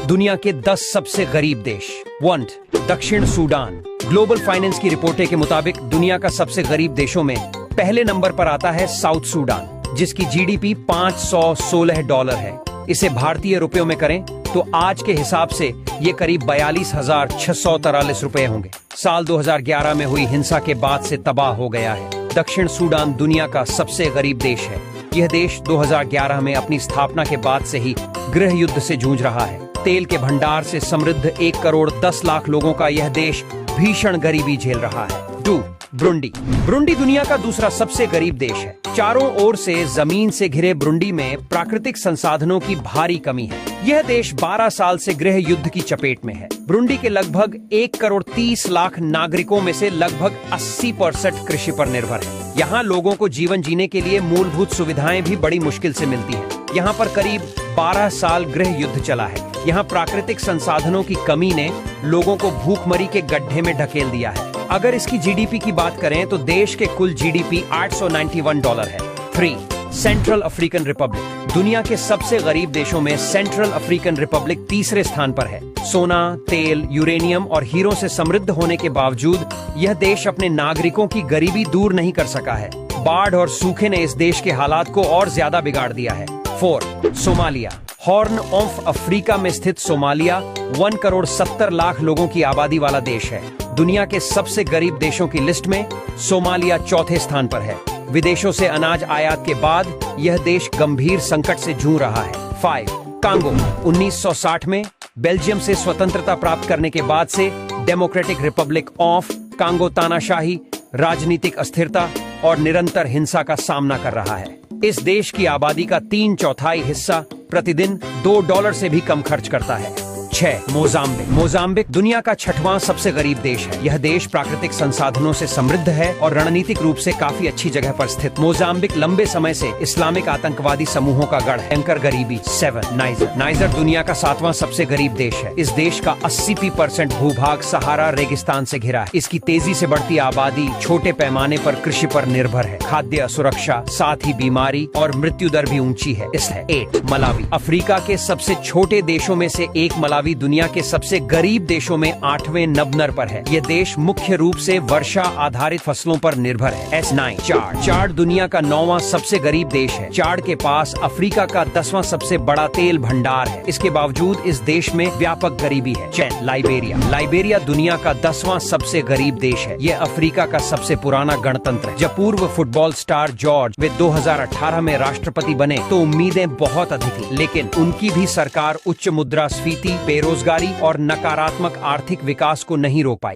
दुनिया के 10 सबसे गरीब देश। 1. दक्षिण सूडान। ग्लोबल फाइनेंस की रिपोर्टें के मुताबिक दुनिया का सबसे गरीब देशों में पहले नंबर पर आता है साउथ सूडान, जिसकी जीडीपी $516 है। इसे भारतीय रुपयों में करें तो आज के हिसाब से ये करीब 42,643 रुपए होंगे। साल 2011 में हुई हिंसा के बाद से तबाह हो गया है। दक्षिण सूडान दुनिया का सबसे गरीब देश है। यह देश 2011 में अपनी स्थापना के बाद से ही गृह युद्ध से जूझ रहा है। तेल के भंडार से समृद्ध 1 करोड़ 10 लाख लोगों का यह देश भीषण गरीबी झेल रहा है। 2. ब्रुंडी। ब्रुंडी दुनिया का दूसरा सबसे गरीब देश है। चारों ओर से जमीन से घिरे ब्रुंडी में प्राकृतिक संसाधनों की भारी कमी है। यह देश 12 साल से गृह युद्ध की चपेट में है। ब्रुंडी के लगभग 1 करोड़ 30 लाख नागरिकों में से लगभग 80% कृषि पर निर्भर है। यहाँ लोगों को जीवन जीने के लिए मूलभूत सुविधाएं भी बड़ी मुश्किल से मिलती हैं। यहाँ पर करीब 12 साल गृह युद्ध चला है। यहाँ प्राकृतिक संसाधनों की कमी ने लोगों को भूखमरी के गड्ढे में ढकेल दिया है। अगर इसकी जीडीपी की बात करें तो देश के कुल जीडीपी $891 है। 3. Central African Republic. दुनिया के सबसे गरीब देशों में सेंट्रल अफ्रीकन रिपब्लिक तीसरे स्थान पर है। सोना, तेल, यूरेनियम और हीरों से समृद्ध होने के बावजूद यह देश अपने नागरिकों की गरीबी दूर नहीं कर सका है। बाढ़ और सूखे ने इस देश के हालात को और ज्यादा बिगाड़ दिया है। 4. सोमालिया। हॉर्न ऑफ अफ्रीका में स्थित सोमालिया 1 करोड़ 70 लाख लोगों की आबादी वाला देश है। दुनिया के सबसे गरीब देशों की लिस्ट में सोमालिया चौथे स्थान पर है। विदेशों से अनाज आयात के बाद यह देश गंभीर संकट से जूझ रहा है। 5. कांगो। 1960 में बेल्जियम से स्वतंत्रता प्राप्त करने के बाद से डेमोक्रेटिक रिपब्लिक ऑफ कांगो तानाशाही, राजनीतिक अस्थिरता और निरंतर हिंसा का सामना कर रहा है। इस देश की आबादी का 3/4 हिस्सा प्रतिदिन $2 से भी कम खर्च करता है। 6. मोजाम्बिक। मोजाम्बिक दुनिया का 6वां सबसे गरीब देश है। यह देश प्राकृतिक संसाधनों से समृद्ध है और रणनीतिक रूप से काफी अच्छी जगह पर स्थित। मोजाम्बिक लंबे समय से इस्लामिक आतंकवादी समूहों का गढ़ है। भयंकर गरीबी। 7. नाइजर। नाइजर दुनिया का 7वां सबसे गरीब देश है। इस देश का 80% भूभाग सहारा रेगिस्तान से घिरा है। इसकी तेजी से बढ़ती आबादी छोटे पैमाने पर कृषि पर निर्भर है। खाद्य असुरक्षा, साथ ही बीमारी और मृत्यु दर भी ऊंची है। इसलिए 8. मलावी। अफ्रीका के सबसे छोटे देशों में से एक मलावी दुनिया के सबसे गरीब देशों में 8वें नंबर पर है। यह देश मुख्य रूप से वर्षा आधारित फसलों पर निर्भर है। 9. चाड दुनिया का 9वां सबसे गरीब देश है। चाड के पास अफ्रीका का 10वां सबसे बड़ा तेल भंडार है। इसके बावजूद इस देश में व्यापक गरीबी है। 10. लाइबेरिया। लाइबेरिया दुनिया का 10वां सबसे गरीब देश है। यह अफ्रीका का सबसे पुराना गणतंत्र है। जब पूर्व फुटबॉल स्टार जॉर्ज वे 2018 में राष्ट्रपति बने तो उम्मीदें बहुत अधिक थी, लेकिन उनकी भी सरकार उच्च मुद्रास्फीति, बेरोजगारी और नकारात्मक आर्थिक विकास को नहीं रोक पाई।